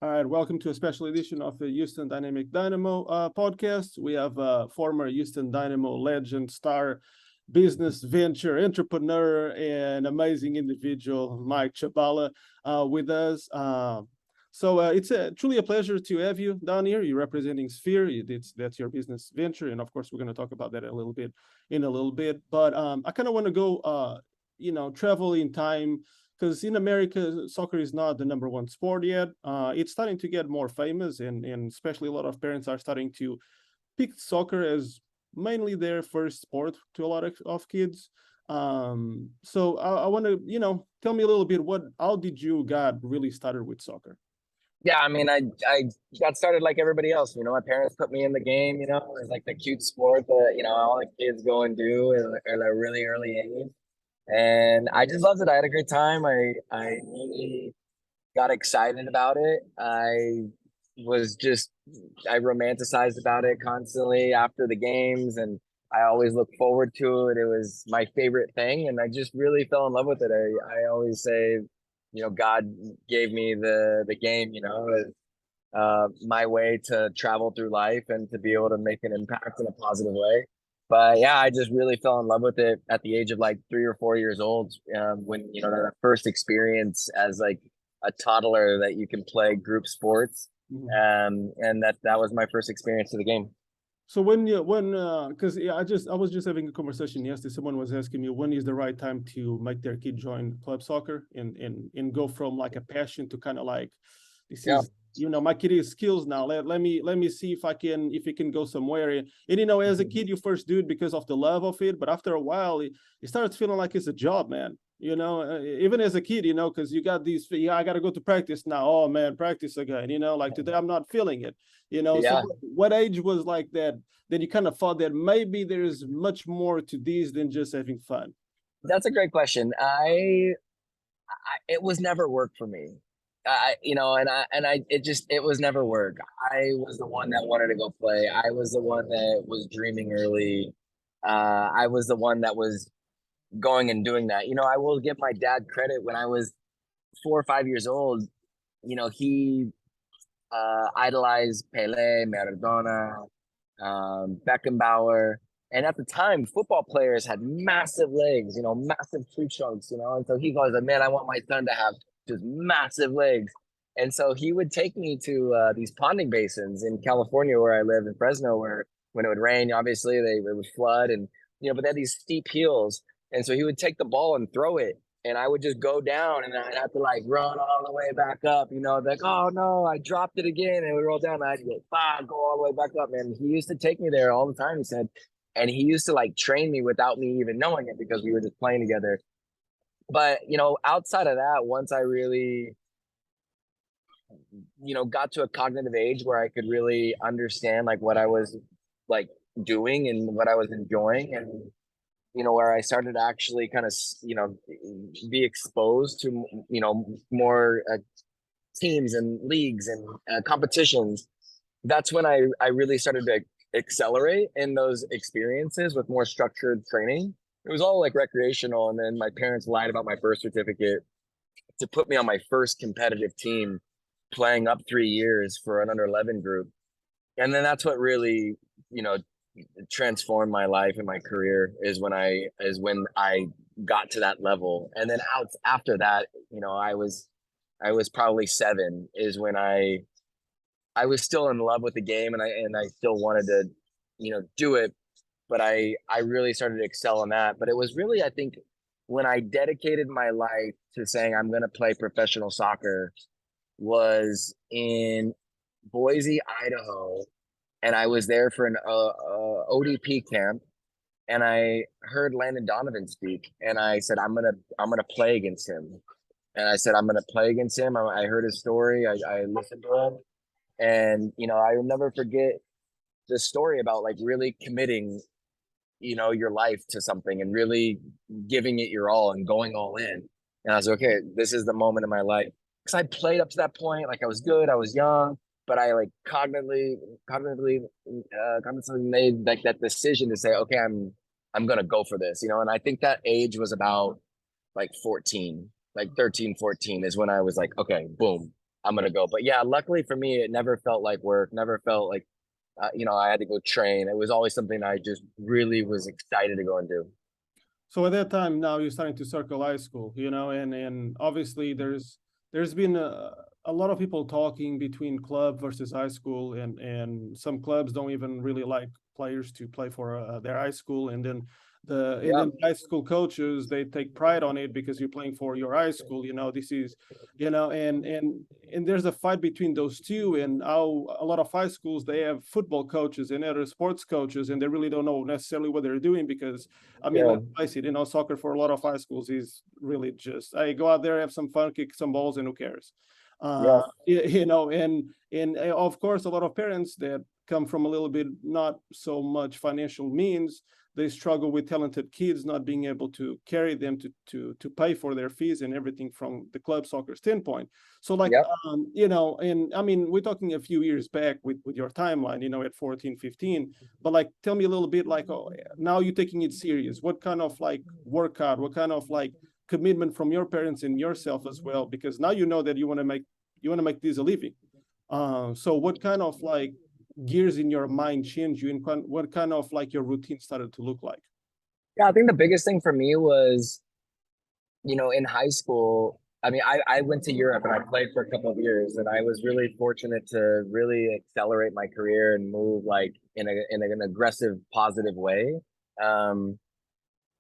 All right, welcome to a special edition of the Houston Dynamic Dynamo podcast. We have former Houston Dynamo legend, star, business venture entrepreneur, and amazing individual, Mike Chabala, with us. It's truly a pleasure to have you down here. You're representing Sphere. That's your business venture, and of course, we're going to talk about that a little bit. But I kind of want to go, travel in time because in America, soccer is not the number one sport yet. It's starting to get more famous, and especially a lot of parents are starting to pick soccer as mainly their first sport to a lot of kids. So I want to, tell me a little bit how did you got really started with soccer? Yeah, I mean, I got started like everybody else. My parents put me in the game. It was like the cute sport that all the kids go and do at a really early age, and I just loved it. I had a great time. I really got excited about it. I romanticized about it constantly after the games, and I always looked forward to it. It was my favorite thing, and I just really fell in love with it. I always say, God gave me the game, my way to travel through life and to be able to make an impact in a positive way. But yeah, I just really fell in love with it at the age of like 3 or 4 years old, when that first experience as like a toddler that you can play group sports, and that was my first experience to the game. So because I was just having a conversation yesterday. Someone was asking me when is the right time to make their kid join club soccer and go from like a passion to kind of like this Yeah. is my kid is skills now. Let me see if he can go somewhere. And as a kid you first do it because of the love of it, but after a while it starts feeling like it's a job, man. Even as a kid, because you got these, I got to go to practice now. Oh man, practice again. Like today I'm not feeling it. So Yeah. what age was like that you kind of thought that maybe there's much more to these than just having fun? That's a great question. It was never work for me. It was never work. I was the one that wanted to go play. I was the one that was dreaming early. I was the one that was going and doing that. I will give my dad credit. When I was 4 or 5 years old, he idolized Pele, Maradona, Beckenbauer. And at the time, football players had massive legs, massive tree trunks, And so he goes, like, man, I want my son to have just massive legs. And so he would take me to these ponding basins in California, where I live in Fresno, where when it would rain, obviously it would flood, and but they had these steep hills. And so he would take the ball and throw it, and I would just go down, and I'd have to like run all the way back up, like, oh no, I dropped it again, and we roll down, and I'd go all the way back up. And he used to take me there all the time, he said, and he used to like train me without me even knowing it because we were just playing together. But outside of that, once I really got to a cognitive age where I could really understand like what I was like doing and what I was enjoying, and where I started to actually kind of, be exposed to, more teams and leagues and competitions. That's when I really started to accelerate in those experiences with more structured training. It was all like recreational. And then my parents lied about my birth certificate to put me on my first competitive team, playing up 3 years for an under 11 group. And then that's what really, transformed my life and my career, is when I got to that level. And then after that, I was probably 7 is when I was still in love with the game, and I still wanted to, do it, but I really started to excel in that. But it was really, I think, when I dedicated my life to saying I'm going to play professional soccer, was in Boise, Idaho, and I was there for an ODP camp, and I heard Landon Donovan speak, and I said, I'm gonna play against him, and I said, I'm gonna play against him. I heard his story. I listened to him, and I will never forget the story about like really committing, your life to something and really giving it your all and going all in. And I was like, okay, this is the moment in my life, because I played up to that point, like I was good, I was young, but I like cognitively made like that decision to say, okay, I'm gonna go for this, And I think that age was about like 14, like 13, 14 is when I was like, okay, boom, I'm gonna go. But yeah, luckily for me, it never felt like work. Never felt like I had to go train. It was always something I just really was excited to go and do. So at that time, now you're starting to circle high school, and obviously there's been a lot of people talking between club versus high school, and some clubs don't even really like players to play for their high school, and then Yeah, high school coaches, they take pride on it because you're playing for your high school. This is, and there's a fight between those two, and how a lot of high schools, they have football coaches and other sports coaches, and they really don't know necessarily what they're doing, because I mean, yeah, let's face it, soccer for a lot of high schools is really just, hey, go out there, have some fun, kick some balls, and who cares? yeah, And of course, a lot of parents that come from a little bit not so much financial means, they struggle with talented kids not being able to carry them to pay for their fees and everything from the club soccer standpoint. So like, yeah. and I mean, we're talking a few years back with your timeline, at 14, 15, but like, tell me a little bit, like, oh, now you're taking it serious. What kind of like workout, what kind of like commitment from your parents and yourself as well? Because now that you want to make this a living. So what kind of like gears in your mind change you, and what kind of like your routine started to look like? Yeah, I think the biggest thing for me was, in high school, I mean, I went to Europe and I played for a couple of years, and I was really fortunate to really accelerate my career and move like in an aggressive, positive way. Um,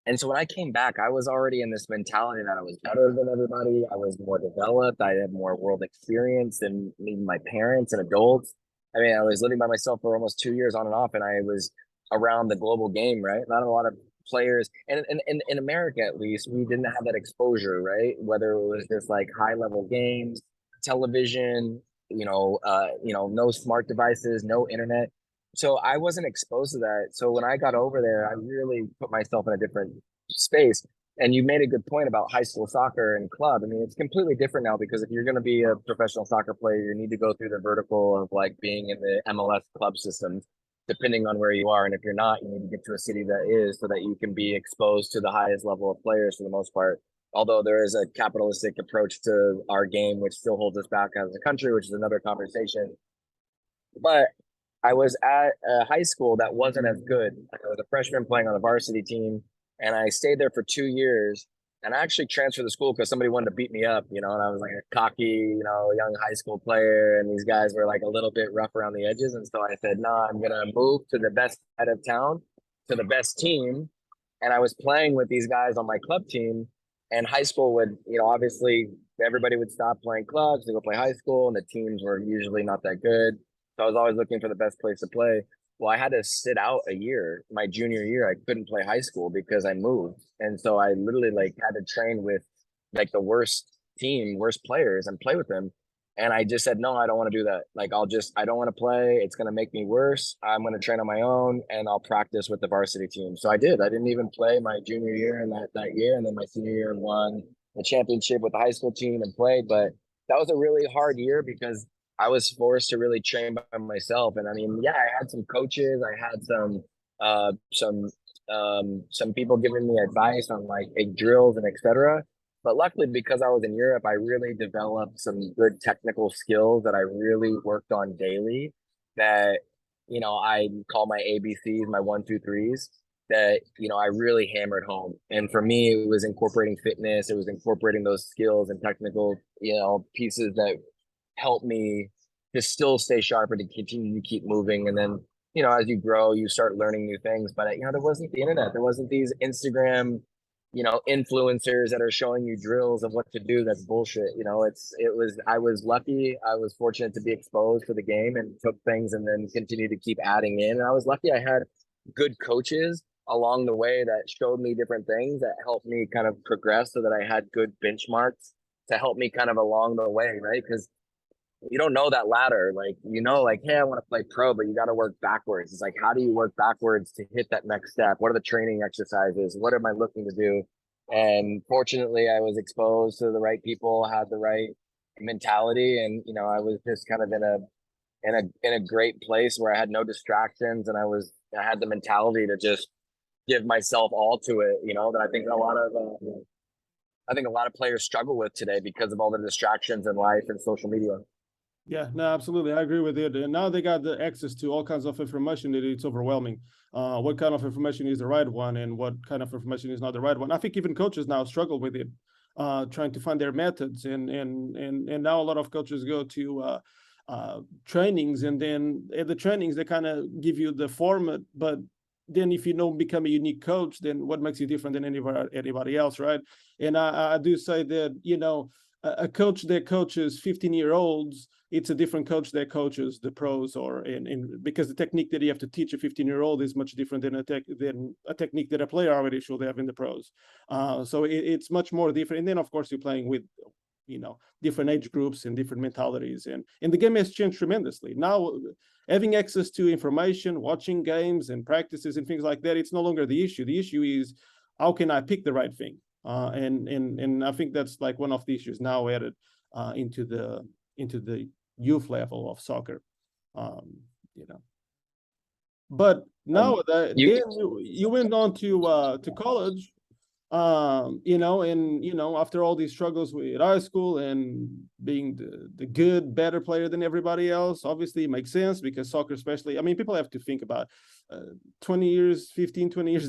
and so when I came back, I was already in this mentality that I was better than everybody. I was more developed. I had more world experience than even my parents and adults. I mean, I was living by myself for almost 2 years on and off, and I was around the global game, right? Not a lot of players, and in America at least, we didn't have that exposure, right? Whether it was just like high level games, television, no smart devices, no internet. So I wasn't exposed to that. So when I got over there, I really put myself in a different space. And you made a good point about high school soccer and club. I mean, it's completely different now, because if you're going to be a professional soccer player, you need to go through the vertical of like being in the MLS club systems, depending on where you are. And if you're not, you need to get to a city that is, so that you can be exposed to the highest level of players for the most part. Although there is a capitalistic approach to our game, which still holds us back as a country, which is another conversation. But I was at a high school that wasn't as good. I was a freshman playing on the varsity team, and I stayed there for 2 years. And I actually transferred to school because somebody wanted to beat me up, and I was like a cocky, young high school player, and these guys were like a little bit rough around the edges. And so I said, no, I'm gonna move to the best side of town, to the best team. And I was playing with these guys on my club team, and high school would, obviously everybody would stop playing clubs to go play high school, and the teams were usually not that good. So I was always looking for the best place to play. Well, I had to sit out a year. My junior year, I couldn't play high school because I moved. And so I literally like had to train with like the worst team, worst players, and play with them. And I just said, no, I don't want to do that. Like, I don't want to play. It's going to make me worse. I'm going to train on my own, and I'll practice with the varsity team. So I did. I didn't even play my junior year and that year. And then my senior year won the championship with the high school team and played. But that was a really hard year because I was forced to really train by myself. And I mean, yeah, I had some coaches, I had some people giving me advice on like drills and etc. But luckily, because I was in Europe, I really developed some good technical skills that I really worked on daily. That I call my ABCs, my one, two, threes. That I really hammered home. And for me, it was incorporating fitness. It was incorporating those skills and technical pieces that help me to still stay sharp and to continue to keep moving. And then, as you grow, you start learning new things. But, there wasn't the internet. There wasn't these Instagram, influencers that are showing you drills of what to do. That's bullshit. I was lucky. I was fortunate to be exposed to the game and took things and then continue to keep adding in. And I was lucky I had good coaches along the way that showed me different things that helped me kind of progress so that I had good benchmarks to help me kind of along the way, right? Because you don't know that ladder. Like, like, hey, I want to play pro, but you got to work backwards. It's like, how do you work backwards to hit that next step? What are the training exercises? What am I looking to do? And fortunately, I was exposed to the right people, had the right mentality, and I was just kind of in a great place where I had no distractions, and I had the mentality to just give myself all to it. That I think a lot of players struggle with today because of all the distractions in life and social media. Yeah, no, absolutely. I agree with it. And now they got the access to all kinds of information that it's overwhelming. What kind of information is the right one and what kind of information is not the right one. I think even coaches now struggle with it, trying to find their methods. And now a lot of coaches go to trainings, and then at the trainings they kind of give you the format, but then if you don't become a unique coach, then what makes you different than anybody else, right? And I do say that, a coach that coaches 15-year-olds, it's a different coach that coaches the pros, or in because the technique that you have to teach a 15-year-old is much different than a technique that a player already should have in the pros. So it's much more different. And then of course you're playing with different age groups and different mentalities, and the game has changed tremendously. Now having access to information, watching games and practices and things like that, it's no longer the issue. The issue is how can I pick the right thing? And I think that's like one of the issues now added into the youth level of soccer. Um, you know. But now then you went on to college, and after all these struggles with high school and being the good, better player than everybody else, obviously it makes sense because soccer, especially, I mean, people have to think about 20 years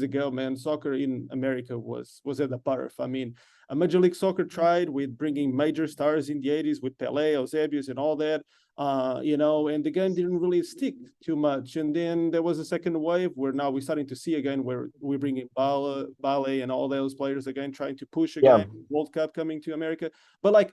ago, man, soccer in America was at the birth. I mean, a Major League Soccer tried with bringing major stars in the 80s with Pelé, Eusebius, and all that, and the game didn't really stick too much. And then there was a second wave where now we're starting to see again where we're bringing Ballet and all those players again, trying to push again, World Cup coming to America. But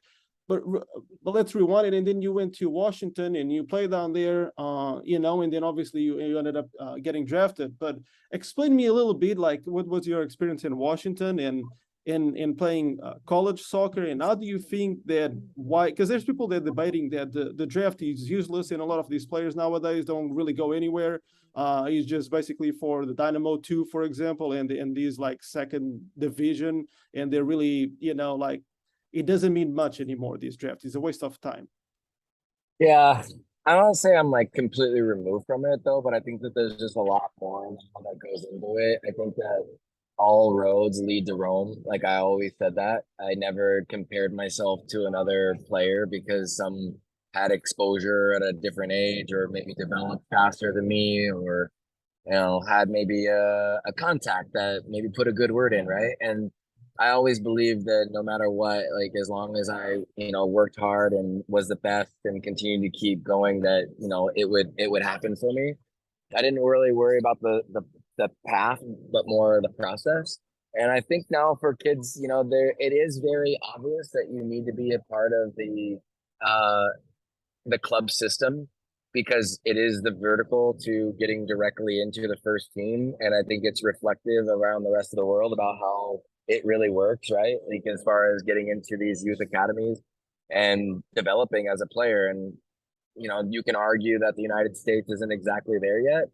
let's rewind it. And then you went to Washington and you played down there, and then obviously you ended up getting drafted. But explain to me a little bit, like, what was your experience in Washington and in playing college soccer, and how do you think that why? Because there's people that are debating that the draft is useless, and a lot of these players nowadays don't really go anywhere. It's just basically for the Dynamo 2, for example, and these like second division, and they're really, like, it doesn't mean much anymore. This draft is a waste of time. Yeah, I don't say I'm like completely removed from it though, but I think that there's just a lot more that goes into it. I think that all roads lead to Rome. Like I always said that. I never compared myself to another player because some had exposure at a different age or maybe developed faster than me, or had maybe a contact that maybe put a good word in, right? And I always believed that no matter what, like as long as I, worked hard and was the best and continued to keep going, that, it would happen for me. I didn't really worry about the path, but more the process. And I think now for kids, it is very obvious that you need to be a part of the club system because it is the vertical to getting directly into the first team. And I think it's reflective around the rest of the world about how it really works, right? Like as far as getting into these youth academies and developing as a player. And, you can argue that the United States isn't exactly there yet.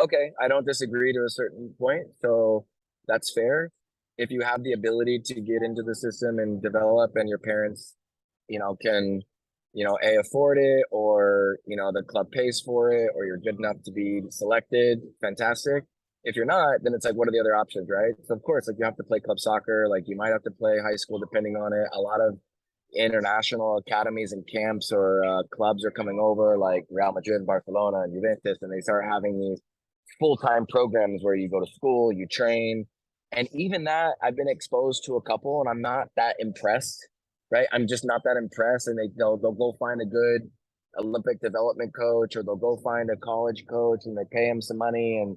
Okay, I don't disagree to a certain point. So that's fair. If you have the ability to get into the system and develop and your parents, can, afford it, or, the club pays for it, or you're good enough to be selected, fantastic. If you're not, then it's like, what are the other options, right? So of course, like you have to play club soccer, like you might have to play high school depending on it. A lot of international academies and camps or clubs are coming over, like Real Madrid, Barcelona, and Juventus, and they start having these full-time programs where you go to school, you train. And even that, I've been exposed to a couple and I'm not that impressed, right? I'm just not that impressed. And they'll go find a good Olympic development coach, or they'll go find a college coach and they pay him some money and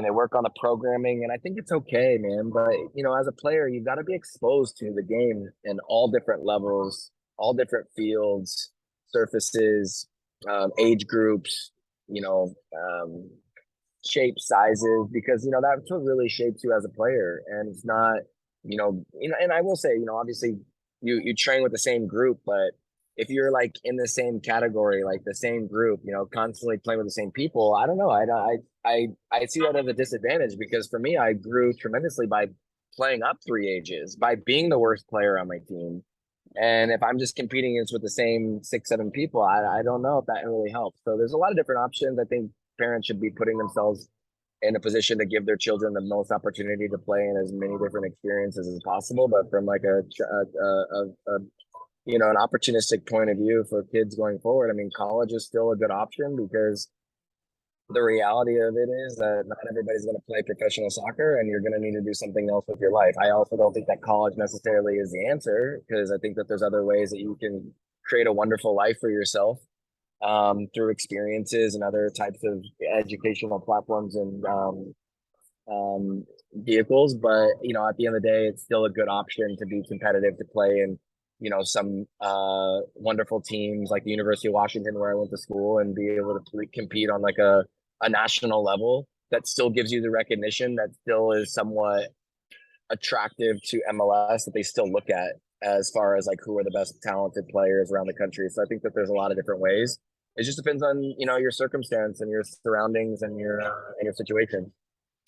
they work on the programming. And I think it's okay, man. But, as a player, you've got to be exposed to the game in all different levels, all different fields, surfaces, age groups, shape, sizes, because that's what really shapes you as a player. And it's not, and I will say, obviously you train with the same group, but if you're like in the same category, like the same group, constantly playing with the same people, I don't know. I see that as a disadvantage because for me, I grew tremendously by playing up 3 ages, by being the worst player on my team. And if I'm just competing against with the same 6, 7 people, I don't know if that really helps. So there's a lot of different options. I think parents should be putting themselves in a position to give their children the most opportunity to play in as many different experiences as possible. But from like a an opportunistic point of view for kids going forward, I mean, college is still a good option because the reality of it is that not everybody's going to play professional soccer and you're going to need to do something else with your life. I also don't think that college necessarily is the answer, because I think that there's other ways that you can create a wonderful life for yourself through experiences and other types of educational platforms and vehicles. But, at the end of the day, it's still a good option to be competitive, to play in, some wonderful teams like the University of Washington, where I went to school, and be able to compete on like a national level that still gives you the recognition that still is somewhat attractive to MLS, that they still look at as far as like who are the best talented players around the country. So I think that there's a lot of different ways. It just depends on, your circumstance and your surroundings and your situation.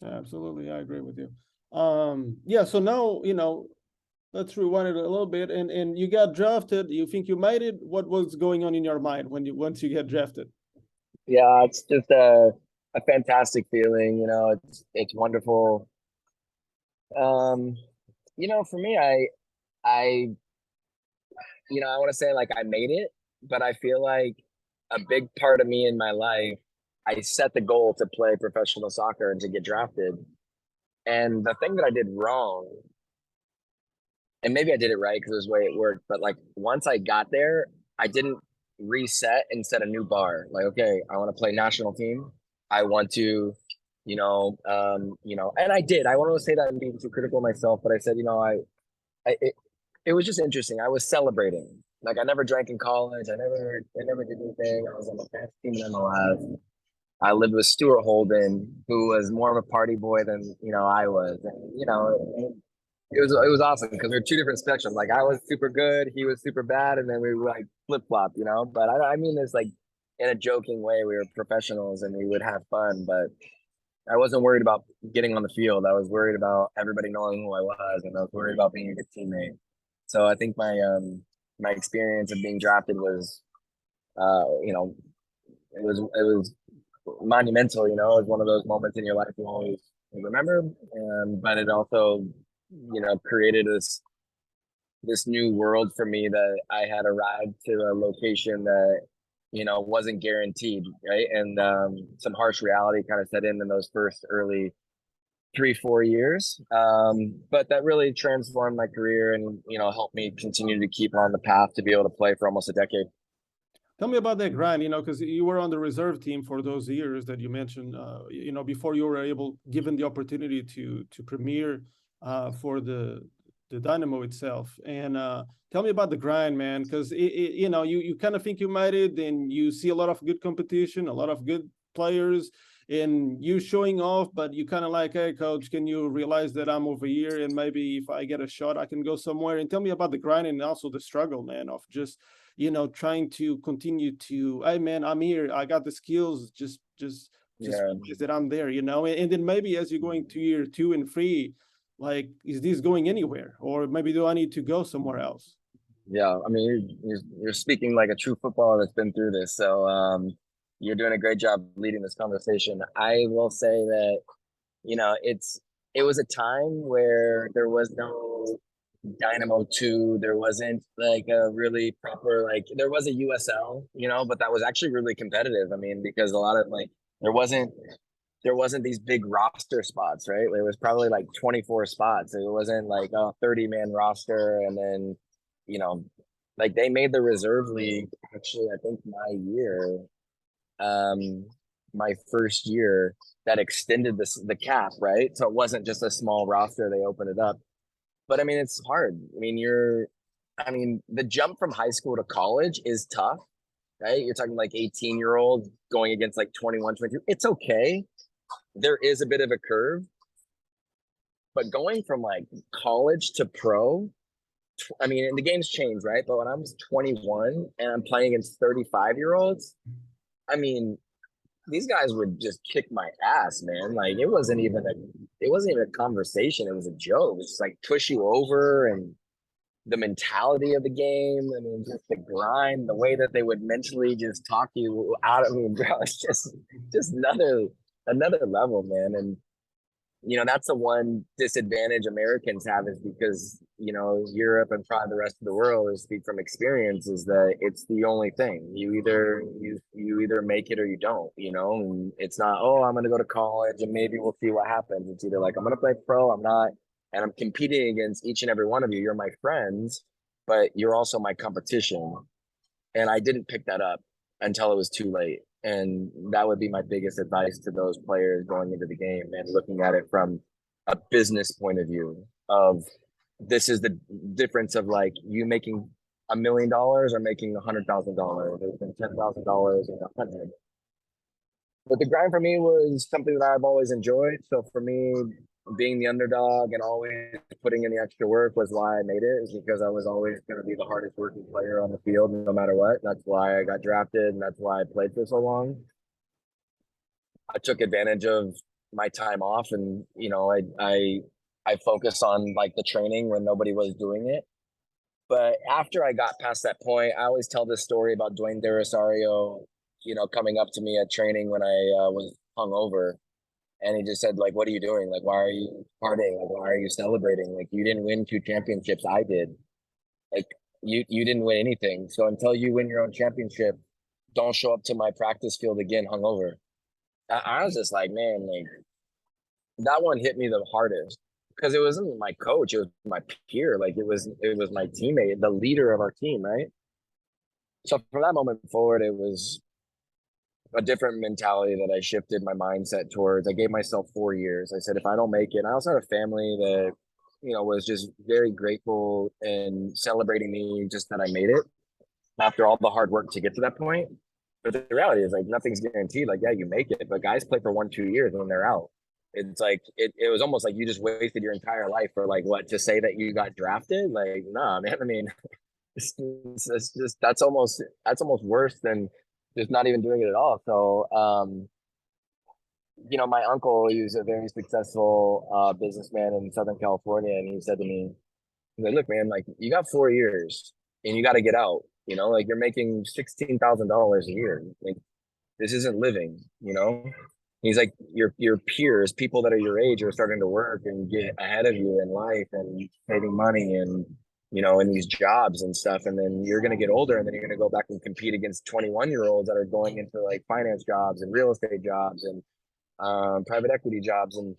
Absolutely, I agree with you. Yeah, so now, let's rewind it a little bit. And you got drafted. You think you made it? What was going on in your mind once you get drafted? Yeah, it's just a fantastic feeling. It's wonderful. For me, I I want to say like I made it, but I feel like a big part of me in my life, I set the goal to play professional soccer and to get drafted. And the thing that I did wrong, and maybe I did it right because it was the way it worked, but like once I got there, I didn't reset and set a new bar. Like, okay, I want to play national team. I want to, and I did. I want to say that and being too critical of myself, but I said, it was just interesting. I was celebrating. Like I never drank in college. I never did anything. I was on the best team in MLS. I lived with Stuart Holden, who was more of a party boy than I was. And, it was awesome because we are two different spectrums. Like I was super good, he was super bad, and then we were like flip flop. But I mean this like in a joking way. We were professionals and we would have fun, but I wasn't worried about getting on the field. I was worried about everybody knowing who I was, and I was worried about being a good teammate. So I think my experience of being drafted was, it was monumental. It was one of those moments in your life you always remember. But it also, created this new world for me, that I had arrived to a location that wasn't guaranteed, right? And some harsh reality kind of set in those first early 3-4 years, but that really transformed my career and helped me continue to keep on the path to be able to play for almost a decade. Tell me about that grind, because you were on the reserve team for those years that you mentioned, before you were given the opportunity to premiere for the Dynamo itself. And tell me about the grind, man, because you kind of think you made it, and you see a lot of good competition, a lot of good players, and you showing off, but you kind of like, hey, coach, can you realize that I'm over here, and maybe if I get a shot, I can go somewhere? And tell me about the grind and also the struggle, man, of just trying to continue to, hey man, I'm here, I got the skills, just Yeah. that I'm there, and then maybe as you're going to year 2 and 3, like, is this going anywhere, or maybe do I need to go somewhere else? Yeah, I mean, you're speaking like a true footballer that's been through this. So you're doing a great job leading this conversation. I will say that it was a time where there was no Dynamo 2. There wasn't like a really proper, like there was a USL, but that was actually really competitive. I mean, because a lot of like there wasn't these big roster spots, right? It was probably like 24 spots. It wasn't like a 30-man roster. And then, like they made the reserve league actually, I think my first year, that extended the cap, right? So it wasn't just a small roster, they opened it up. But I mean, it's hard. I mean, the jump from high school to college is tough, right? You're talking like 18-year-olds going against like 21, 22. It's okay. There is a bit of a curve. But going from like college to pro, I mean, and the game's changed, right? But when I was 21 and I'm playing against 35-year-olds, I mean, these guys would just kick my ass, man. Like it wasn't even a conversation. It was a joke. It was just like push you over, and the mentality of the game. I mean, just the grind, the way that they would mentally just talk you out of me, bro. It's just another level, man. And that's the one disadvantage Americans have, is because, Europe and probably the rest of the world, is speak from experience, is that it's the only thing. You either make it or you don't, and it's not, oh, I'm going to go to college and maybe we'll see what happens. It's either like, I'm going to play pro, I'm not, and I'm competing against each and every one of you. You're my friends, but you're also my competition. And I didn't pick that up until it was too late. And that would be my biggest advice to those players going into the game and looking at it from a business point of view of, this is the difference of like you making $1 million or making $100,000. There's been $10,000 and 100. But the grind for me was something that I've always enjoyed. So for me, being the underdog and always putting in the extra work was why I made it, is because I was always going to be the hardest working player on the field, no matter what. That's why I got drafted, and that's why I played for so long. I took advantage of my time off, and I focused on like the training when nobody was doing it. But after I got past that point, I always tell this story about Dwayne De Rosario, coming up to me at training when I was hungover. And he just said, like, what are you doing? Like, why are you partying? Like, why are you celebrating? Like, you didn't win 2 championships. I did. Like, you didn't win anything. So until you win your own championship, don't show up to my practice field again hungover. I was just like, man, like, that one hit me the hardest, because it wasn't my coach, it was my peer. Like, it was my teammate, the leader of our team, right? So from that moment forward, it was a different mentality that I shifted my mindset towards. I gave myself 4 years. I said, if I don't make it, I also had a family that, was just very grateful and celebrating me just that I made it after all the hard work to get to that point. But the reality is, like, nothing's guaranteed. Like, yeah, you make it, but guys play for 1-2 years and then they're out. It's like, it was almost like you just wasted your entire life for, like, what, to say that you got drafted? Like, nah, man. I mean, it's just, that's almost worse than just not even doing it at all. So, my uncle, he was a very successful businessman in Southern California, and he said to me, he's like, look, man, like, you got 4 years and you got to get out. Like, you're making $16,000 a year. Like, this isn't living. He's like, your peers, people that are your age, are starting to work and get ahead of you in life and saving money and in these jobs and stuff. And then you're going to get older, and then you're going to go back and compete against 21-year-olds that are going into like finance jobs and real estate jobs and private equity jobs. And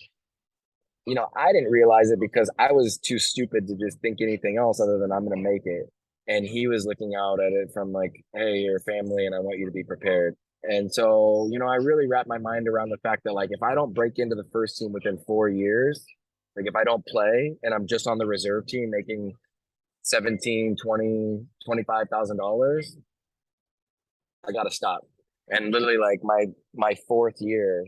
I didn't realize it because I was too stupid to just think anything else other than, I'm going to make it. And he was looking out at it from like, hey, you're family and I want you to be prepared. And so, I really wrapped my mind around the fact that, like, if I don't break into the first team within 4 years, like, if I don't play and I'm just on the reserve team making 17, 20, $25,000, I got to stop. And literally, like, my 4th year,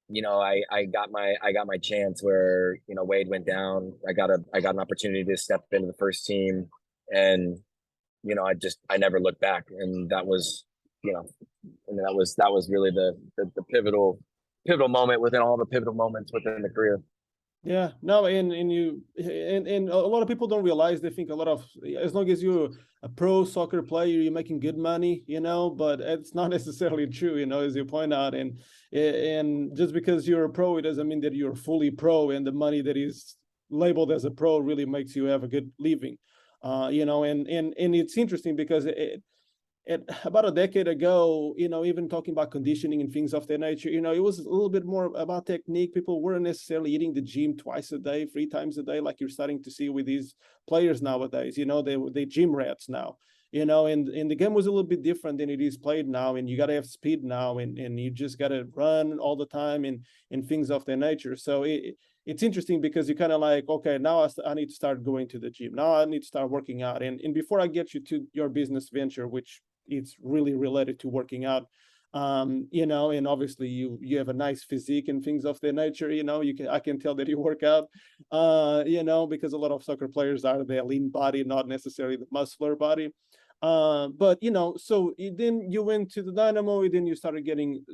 I got my chance where, Wade went down. I got an opportunity to step into the first team, and, I never looked back. And that was, that was really the pivotal moment within all the pivotal moments within the career. Yeah, no, and a lot of people don't realize. They think a lot of, as long as you're a pro soccer player, you're making good money, but it's not necessarily true, as you point out. And just because you're a pro, it doesn't mean that you're fully pro, and the money that is labeled as a pro really makes you have a good living. And it's interesting because about a decade ago, even talking about conditioning and things of that nature, it was a little bit more about technique. People weren't necessarily hitting the gym twice a day, 3 times a day, like you're starting to see with these players nowadays. They gym rats now, and the game was a little bit different than it is played now. And you got to have speed now, and you just got to run all the time and things of that nature. So it's interesting because you kind of like, okay, now I need to start going to the gym. Now I need to start working out. And before I get you to your business venture, which it's really related to working out, and obviously you have a nice physique and things of that nature. I can tell that you work out, because a lot of soccer players are the lean body, not necessarily the muscular body. But so then you went to the Dynamo, and then you started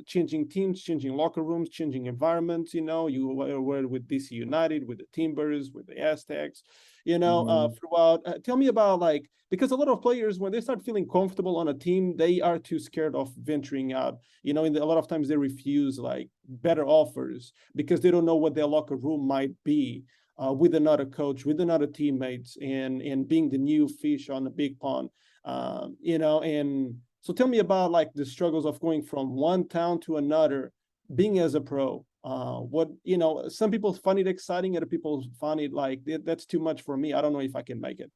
changing teams, changing locker rooms, changing environments. You were with DC United, with the Timbers, with the Aztecs. Throughout. Tell me about, like, because a lot of players, when they start feeling comfortable on a team, they are too scared of venturing out. A lot of times they refuse like better offers because they don't know what their locker room might be. With another coach, with another teammates, and being the new fish on the big pond. And so tell me about like the struggles of going from one town to another, being as a pro. Some people find it exciting, other people find it like that's too much for me. I don't know if I can make it.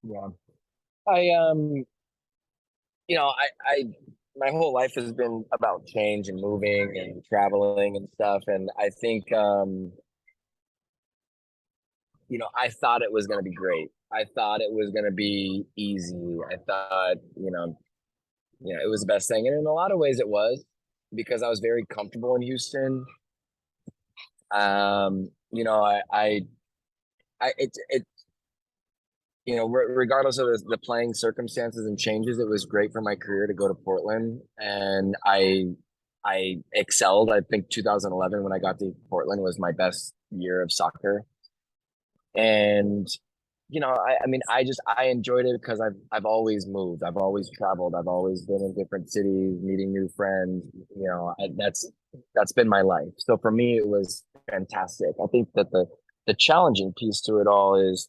Yeah. I I my whole life has been about change and moving and traveling and stuff. And I think I thought it was gonna be great. I thought it was gonna be easy. I thought, it was the best thing. And in a lot of ways it was, because I was very comfortable in Houston. Regardless of the playing circumstances and changes, it was great for my career to go to Portland, and I excelled. I think 2011, when I got to Portland, was my best year of soccer. And I enjoyed it because I've always moved, I've always traveled, I've always been in different cities, meeting new friends. That's been my life. So for me, it was fantastic. I think that the challenging piece to it all is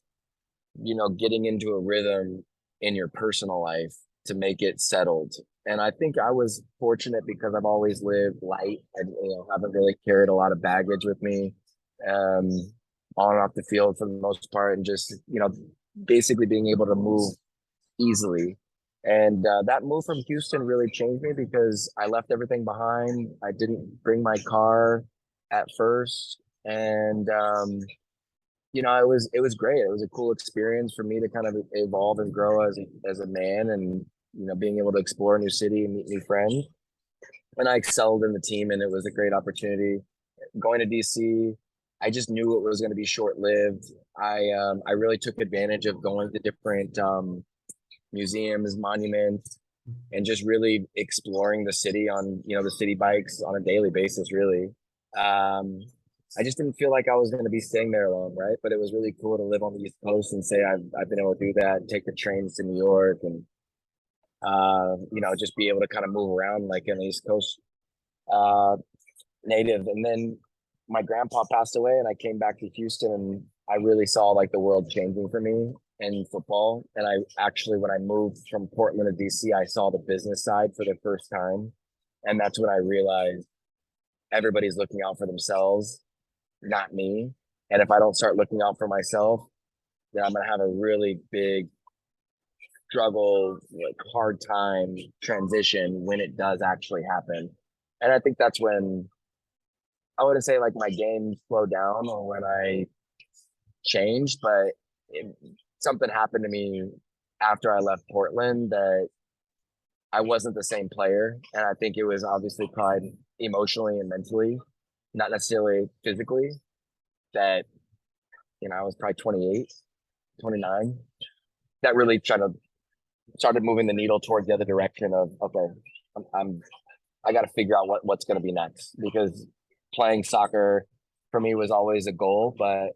getting into a rhythm in your personal life to make it settled. And I think I was fortunate because I've always lived light. I haven't really carried a lot of baggage with me, on and off the field for the most part, and just basically being able to move easily. And that move from Houston really changed me because I left everything behind. I didn't bring my car at first, and it was great. It was a cool experience for me to kind of evolve and grow as a man, and being able to explore a new city and meet new friends. And I excelled in the team, and it was a great opportunity. Going to DC, I just knew it was going to be short lived. I really took advantage of going to different museums, monuments, and just really exploring the city on the city bikes on a daily basis. Really, I just didn't feel like I was going to be staying there long, right? But it was really cool to live on the East Coast and say I've been able to do that, and take the trains to New York, and just be able to kind of move around like an East Coast native. And then my grandpa passed away, and I came back to Houston, and I really saw like the world changing for me in football. And I actually, when I moved from Portland to DC, I saw the business side for the first time, and that's when I realized everybody's looking out for themselves, not me. And if I don't start looking out for myself, then I'm gonna have a really big struggle, like hard time transition when it does actually happen. And I think that's when I wouldn't say like my game slowed down or when I changed, but something happened to me after I left Portland that I wasn't the same player. And I think it was obviously probably emotionally and mentally, not necessarily physically, that, I was probably 28, 29, that really started moving the needle towards the other direction of, okay, I got to figure out what's going to be next, because playing soccer for me was always a goal, but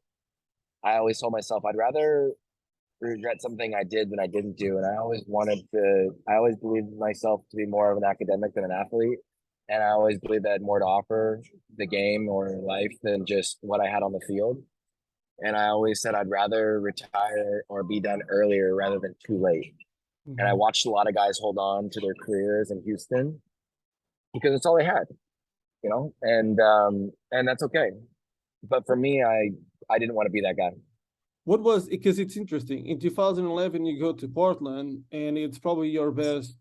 I always told myself I'd rather regret something I did than I didn't do. And I always believed myself to be more of an academic than an athlete. And I always believed I had more to offer the game or life than just what I had on the field. And I always said I'd rather retire or be done earlier rather than too late. Mm-hmm. And I watched a lot of guys hold on to their careers in Houston because it's all they had, and that's okay. But for me, I didn't want to be that guy. Because it's interesting. In 2011, you go to Portland, and it's probably your best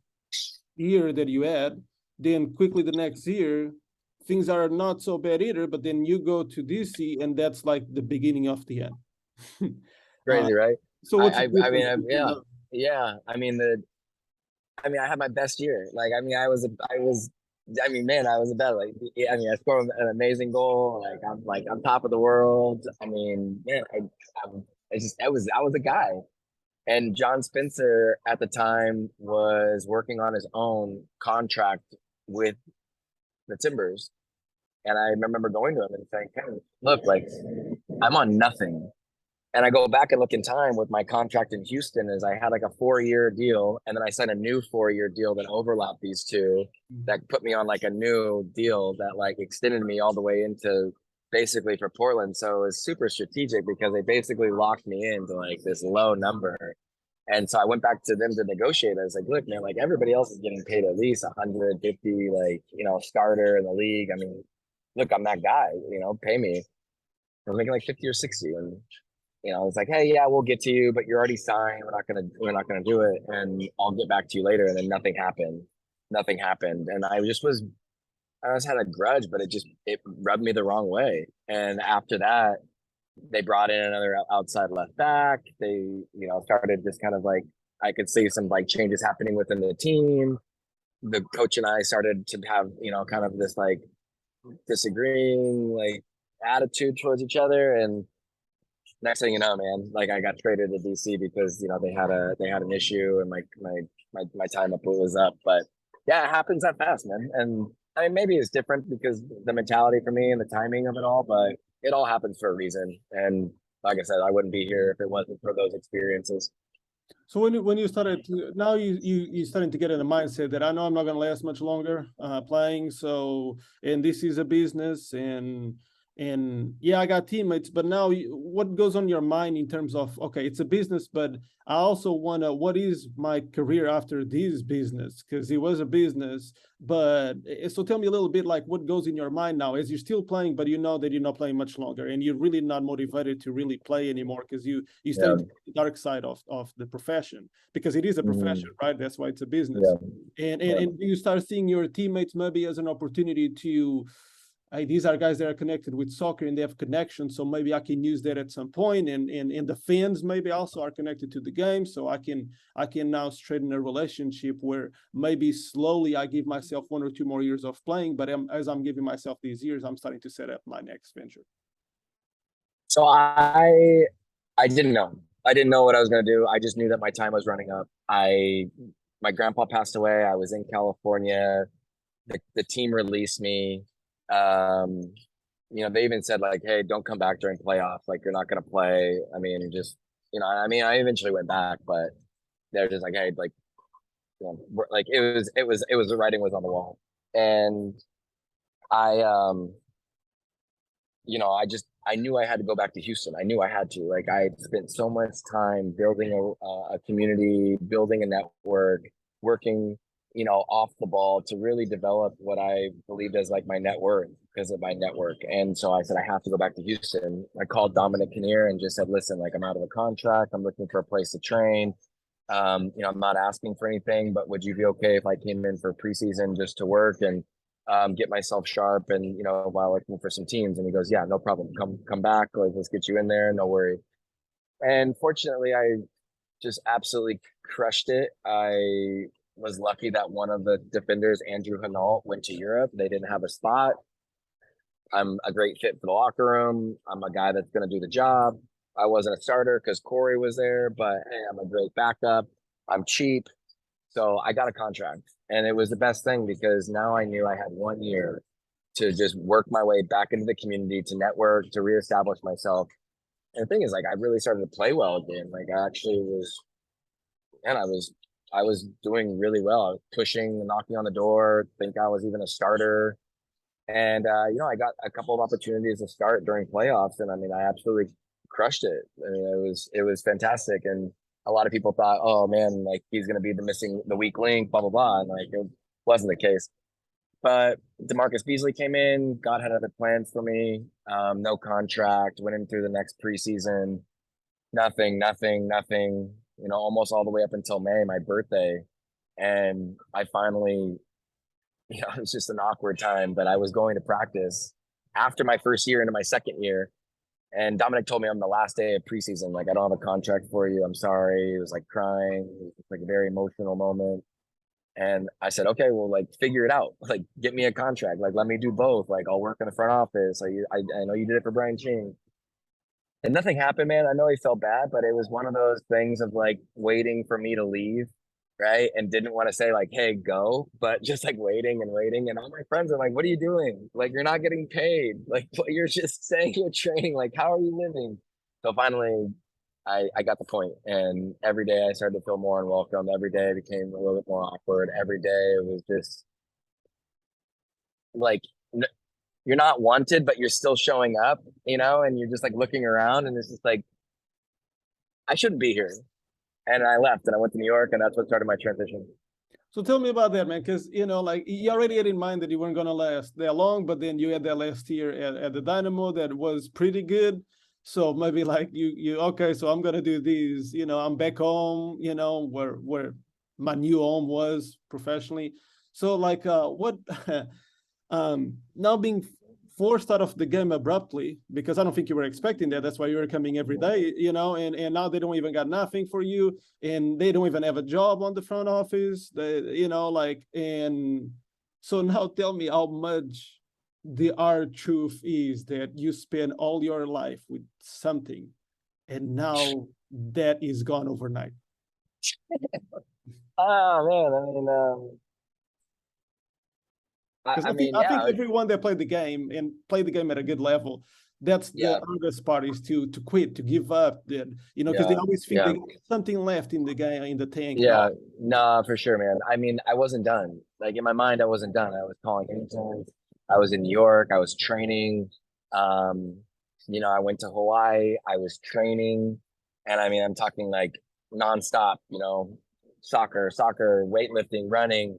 year that you had. Then quickly the next year, things are not so bad either, but then you go to DC, and that's like the beginning of the end. Crazy, right? So what's I mean, yeah. I had my best year. Like, I was a bad. Like, I scored an amazing goal. Like, I'm top of the world. I mean, man, I was a guy. And John Spencer at the time was working on his own contract with the Timbers. And I remember going to him and saying, "Hey, look, like I'm on nothing." And I go back and look in time with my contract in Houston is I had like a 4-year deal, and then I signed a new 4-year deal that overlapped these two, that put me on like a new deal that like extended me all the way into basically for Portland. So it was super strategic because they basically locked me into like this low number. And so I went back to them to negotiate. I was like, look, man, like everybody else is getting paid at least 150, like, starter in the league. I mean, look, I'm that guy, pay me. I was making like 50 or 60. And, it's like, hey, yeah, we'll get to you, but you're already signed. We're not gonna do it. And I'll get back to you later. And then nothing happened. Nothing happened. And I just had a grudge, but it rubbed me the wrong way. And after that, they brought in another outside left back. They, started just kind of like, I could see some like changes happening within the team. The coach and I started to have, kind of this like disagreeing like attitude towards each other. And next thing you know, man, like I got traded to DC because, they had an issue and my time up was up. But yeah, it happens that fast, man. And I mean, maybe it's different because the mentality for me and the timing of it all, but it all happens for a reason. And like I said, I wouldn't be here if it wasn't for those experiences. So when you started now you starting to get in the mindset that I know I'm not going to last much longer playing. So and this is a business and yeah, I got teammates, but now what goes on your mind in terms of, okay, it's a business, but I also want to, what is my career after this business? Because it was a business, but so tell me a little bit like what goes in your mind now as you're still playing, but you know that you're not playing much longer and you're really not motivated to really play anymore because you Yeah. study the dark side of the profession because it is a profession, right? That's why it's a business. Yeah. And you start seeing your teammates maybe as an opportunity to, these are guys that are connected with soccer and they have connections, so maybe I can use that at some point. And the fans maybe also are connected to the game, so I can now straighten a relationship where maybe slowly I give myself 1 or 2 more years of playing, but as I'm giving myself these years, I'm starting to set up my next venture. So I didn't know. I didn't know what I was gonna do. I just knew that my time was running up. My grandpa passed away. I was in California. The team released me. Um, they even said like, "Hey, don't come back during playoffs. Like, you're not gonna play." I mean, I eventually went back, but they're just like, "Hey, like, like it was the writing was on the wall." And I, I knew I had to go back to Houston. I knew I had to. Like, I spent so much time building a community, building a network, working, off the ball to really develop what I believed as like my net worth because of my network. And so I said, I have to go back to Houston. I called Dominic Kinnear and just said, listen, like I'm out of a contract. I'm looking for a place to train. I'm not asking for anything, but would you be okay if I came in for preseason just to work and get myself sharp and while looking for some teams? And he goes, yeah, no problem, come back, like let's get you in there, no worry. And fortunately I just absolutely crushed it. I was lucky that one of the defenders, Andrew Hinault, went to Europe. They didn't have a spot. I'm a great fit for the locker room. I'm a guy that's going to do the job. I wasn't a starter because Corey was there, but hey, I'm a great backup. I'm cheap. So I got a contract, and it was the best thing because now I knew I had 1 year to just work my way back into the community, to network, to reestablish myself. And the thing is, like, I really started to play well again. Like, I actually was, and I was doing really well. I was pushing, knocking on the door. Think I was even a starter. And I got a couple of opportunities to start during playoffs, and I mean, I absolutely crushed it. I mean, it was fantastic, and a lot of people thought, oh man, like he's going to be the weak link, blah blah blah, and like it wasn't the case. But DeMarcus Beasley came in. God had other plans for me. No contract. Went in through the next preseason. Nothing, nothing, nothing. Almost all the way up until May, my birthday, and I finally it was just an awkward time, but I was going to practice after my first year into my second year. And Dominic told me on the last day of preseason, like, I don't have a contract for you. I'm sorry. He was like crying. It was like a very emotional moment. And I said, okay, well, like, figure it out. Like, get me a contract. Like, let me do both. Like, I'll work in the front office. Like, I know you did it for Brian Ching. And nothing happened, man. I know he felt bad, but it was one of those things of like waiting for me to leave, right? And didn't want to say like, "Hey, go," but just like waiting and waiting. And all my friends are like, "What are you doing? Like, you're not getting paid. Like, you're just saying you're training. Like, how are you living?" So finally, I got the point, and every day I started to feel more unwelcome. Every day it became a little bit more awkward. Every day it was just like you're not wanted, but you're still showing up, and you're just like looking around, and it's just like I shouldn't be here. And I left and I went to New York, and that's what started my transition. So tell me about that, man, because like you already had in mind that you weren't gonna last that long, but then you had that last year at the Dynamo that was pretty good. So maybe like you okay, so I'm gonna do these, I'm back home, where my new home was professionally. So like what now being forced out of the game abruptly, because I don't think you were expecting that. That's why you were coming every day, and now they don't even got nothing for you, and they don't even have a job on the front office. And so now tell me how much the hard truth is that you spend all your life with something, and now that is gone overnight. Oh man, Because I think yeah, everyone that played the game and played the game at a good level, that's yeah, the hardest part is to quit, to give up. That because they yeah, always think yeah, they got something left in the game in the tank. No, yeah. Nah, for sure, man. I wasn't done. Like in my mind, I wasn't done. I was calling interns. I was in New York. I was training. Um, I went to Hawaii. I was training, and I'm talking like nonstop. Soccer, weightlifting, running.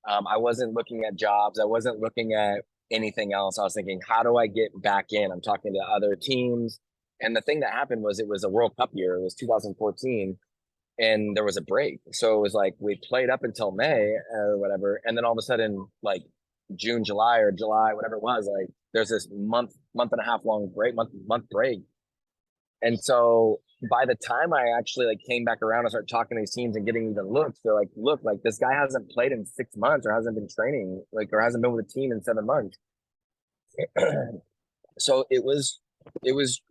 I wasn't looking at jobs. I wasn't looking at anything else. I was thinking, how do I get back in? I'm talking to other teams. And the thing that happened was it was a World Cup year. It was 2014 and there was a break. So it was like we played up until May or whatever. And then all of a sudden, like June, July or July, whatever it was, like there's this month and a half long break, month break. And so by the time I actually like came back around and started talking to these teams and getting even looks, they're like, look, like this guy hasn't played in 6 months or hasn't been training, like, or hasn't been with a team in 7 months. So it was, it was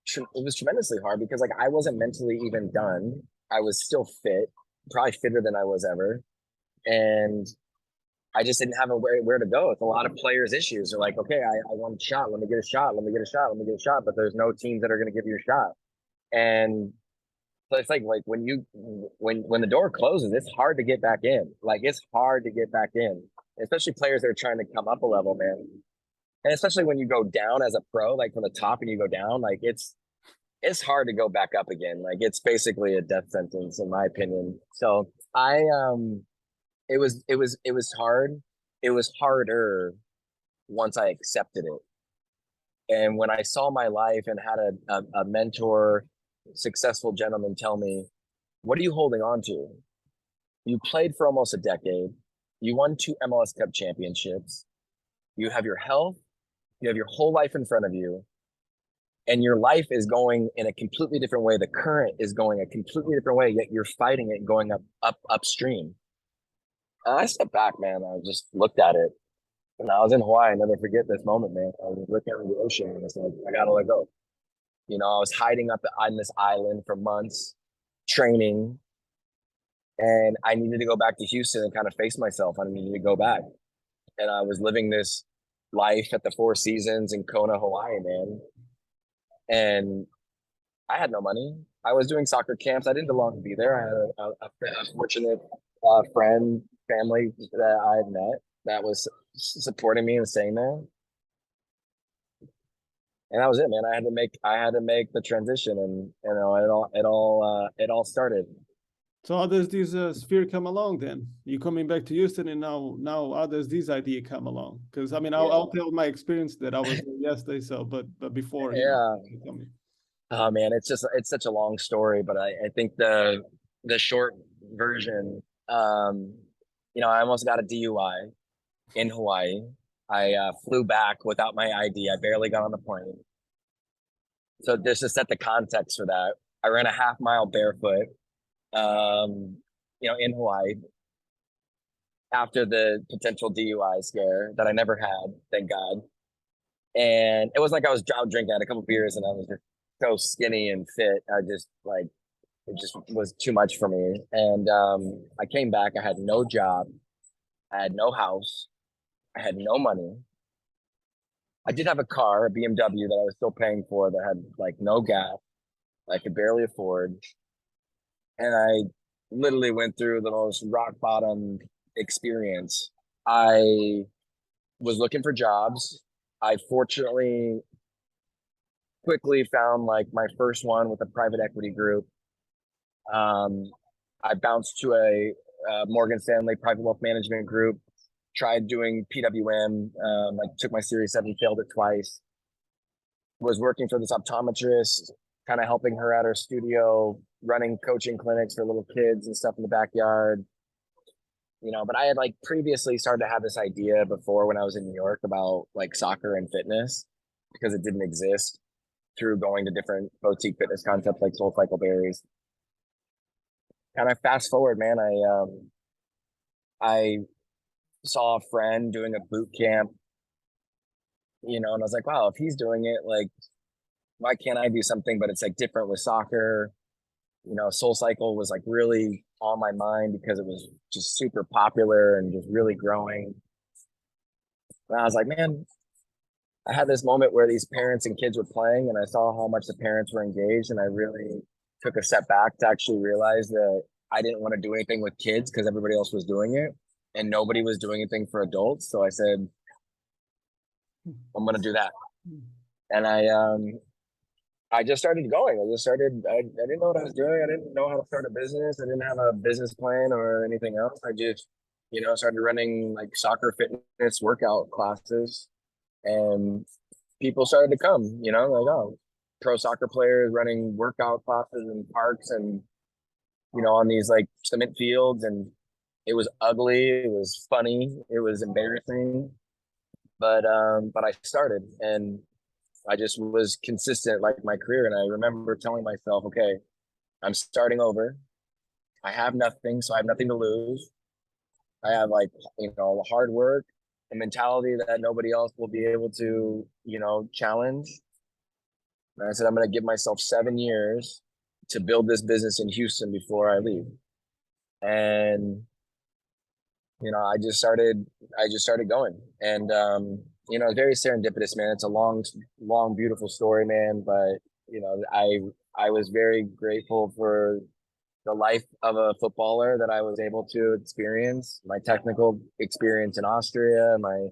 tremendously hard because like I wasn't mentally even done. I was still fit, probably fitter than I was ever. And I just didn't have a where to go. It's a lot of players' issues. They're like, okay, I want a shot. Let me get a shot. Let me get a shot. Let me get a shot. But there's no teams that are going to give you a shot. And so it's like when the door closes, it's hard to get back in. Like it's hard to get back in, especially players that are trying to come up a level, man. And especially when you go down as a pro, like from the top and you go down, like it's hard to go back up again. Like it's basically a death sentence, in my opinion. So it was hard. It was harder once I accepted it. And when I saw my life and had a mentor, successful gentleman tell me, what are you holding on to? You played for almost a decade. You won 2 MLS Cup championships. You have your health. You have your whole life in front of you. And your life is going in a completely different way. The current is going a completely different way, yet you're fighting it going upstream. And I stepped back, man. I just looked at it. And I was in Hawaii. I never forget this moment, man. I was looking at the ocean and it's like, I gotta let go. I was hiding up on this island for months, training, and I needed to go back to Houston and kind of face myself. I needed to go back. And I was living this life at the Four Seasons in Kona, Hawaii, man. And I had no money. I was doing soccer camps. I didn't belong to be there. I had a fortunate friend, family that I had met that was supporting me and staying there. And that was it, man. I had to make the transition, and it all started. So how does this sphere come along then? You coming back to Houston, and now how does this idea come along? Because I'll Yeah, tell my experience that I was there yesterday. So, but before yeah. tell me. Oh man, it's such a long story, but I think the short version, I almost got a DUI in Hawaii. I flew back without my ID. I barely got on the plane. So just to set the context for that, I ran a half mile barefoot, in Hawaii after the potential DUI scare that I never had, thank God. And it was like I was out drinking, I had a couple beers, and I was just so skinny and fit. I just like, it just was too much for me. And I came back. I had no job. I had no house. I had no money. I did have a car, a BMW that I was still paying for that had like no gas. I could barely afford. And I literally went through the most rock bottom experience. I was looking for jobs. I fortunately quickly found like my first one with a private equity group. I bounced to a Morgan Stanley private wealth management group, tried doing PWM. I took my Series 7, failed it twice. Was working for this optometrist, kind of helping her at her studio, running coaching clinics for little kids and stuff in the backyard. But I had like previously started to have this idea before when I was in New York about like soccer and fitness because it didn't exist through going to different boutique fitness concepts like Soul Cycle Berries. Kind of fast forward, man, I saw a friend doing a boot camp, and I was like, wow, if he's doing it, like, why can't I do something? But it's like different with soccer. Soul Cycle was like really on my mind because it was just super popular and just really growing. And I was like, man, I had this moment where these parents and kids were playing and I saw how much the parents were engaged. And I really took a step back to actually realize that I didn't want to do anything with kids because everybody else was doing it and nobody was doing anything for adults. So I said, I'm going to do that. And I just started going. I didn't know what I was doing. I didn't know how to start a business. I didn't have a business plan or anything else. I just, started running like soccer fitness workout classes and people started to come, like, oh, pro soccer players running workout classes in parks and, on these like cement fields. And it was ugly. It was funny. It was embarrassing. But I started and I just was consistent like my career. And I remember telling myself, okay, I'm starting over. I have nothing, so I have nothing to lose. I have like, hard work, a mentality that nobody else will be able to, challenge. And I said, I'm going to give myself 7 years to build this business in Houston before I leave. And, I just started going. And, it's very serendipitous, man. It's a long, long, beautiful story, man. But, I was very grateful for the life of a footballer that I was able to experience, my technical experience in Austria, my